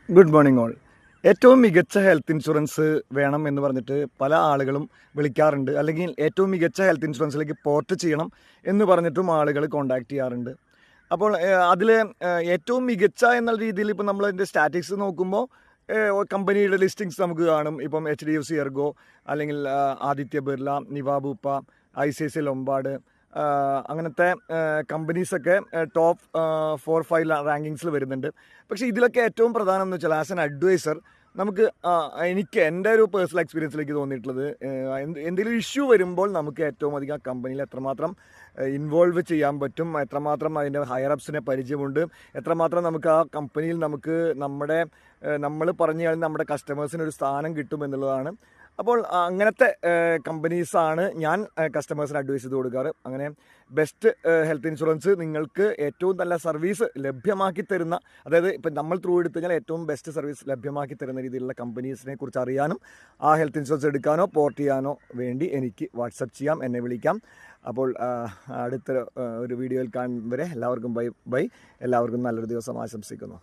Good morning all. ഏറ്റവും മികച്ച health insurance വേണം എന്ന് പറഞ്ഞിട്ട് പല ആളുകളും വിളിക്കാറുണ്ട്, അല്ലെങ്കിൽ ഏറ്റവും മികച്ച ഹെൽത്ത് ഇൻഷുറൻസിലേക്ക് പോർട്ട് ചെയ്യണം എന്ന് പറഞ്ഞിട്ടും ആളുകൾ കോൺടാക്ട് ചെയ്യാറുണ്ട്. അപ്പോൾ അതിൽ ഏറ്റവും മികച്ച എന്നുള്ള രീതിയിൽ ഇപ്പോൾ നമ്മൾ അതിൻ്റെ സ്റ്റാറ്റിക്സ് നോക്കുമ്പോൾ കമ്പനിയുടെ ലിസ്റ്റിങ്സ് നമുക്ക് കാണും. ഇപ്പം HDFC എർഗോ, അല്ലെങ്കിൽ Aditya Birla, Niva Bupa, ICICI Lombard, അങ്ങനത്തെ കമ്പനീസൊക്കെ ടോപ്പ് 4-5 റാങ്കിങ്സിൽ വരുന്നുണ്ട്. പക്ഷേ ഇതിലൊക്കെ ഏറ്റവും പ്രധാനം എന്ന് വെച്ചാൽ ആസ് എൻ അഡ്വൈസർ നമുക്ക് എനിക്ക് എൻ്റെ ഒരു പേഴ്സണൽ എക്സ്പീരിയൻസിലേക്ക് തോന്നിയിട്ടുള്ളത്, എന്തെങ്കിലും ഇഷ്യൂ വരുമ്പോൾ നമുക്ക് ഏറ്റവും അധികം കമ്പനിയിൽ എത്രമാത്രം ഇൻവോൾവ് ചെയ്യാൻ പറ്റും, എത്രമാത്രം അതിൻ്റെ ഹയർ അപ്സിനെ പരിചയമുണ്ട്, എത്രമാത്രം നമുക്ക് ആ കമ്പനിയിൽ നമുക്ക് നമ്മൾ പറഞ്ഞു കഴിഞ്ഞാൽ നമ്മുടെ കസ്റ്റമേഴ്സിന് ഒരു സ്ഥാനം കിട്ടും എന്നുള്ളതാണ്. അപ്പോൾ അങ്ങനത്തെ കമ്പനീസാണ് ഞാൻ കസ്റ്റമേഴ്സിന് അഡ്വൈസ് ചെയ്ത് കൊടുക്കാറ്. അങ്ങനെ ബെസ്റ്റ് ഹെൽത്ത് ഇൻഷുറൻസ് നിങ്ങൾക്ക് ഏറ്റവും നല്ല സർവീസ് ലഭ്യമാക്കി തരുന്ന, അതായത് ഇപ്പം നമ്മൾ ത്രൂ എടുത്തു കഴിഞ്ഞാൽ ഏറ്റവും ബെസ്റ്റ് സർവീസ് ലഭ്യമാക്കി തരുന്ന രീതിയിലുള്ള കമ്പനീസിനെ കുറിച്ച് അറിയാനും ആ ഹെൽത്ത് ഇൻഷുറൻസ് എടുക്കാനോ പോർട്ട് ചെയ്യാനോ വേണ്ടി എനിക്ക് വാട്സപ്പ് ചെയ്യാം, എന്നെ വിളിക്കാം. അപ്പോൾ അടുത്ത ഒരു വീഡിയോയിൽ കാണും വരെ എല്ലാവർക്കും ബൈ. എല്ലാവർക്കും നല്ലൊരു ദിവസം ആശംസിക്കുന്നു.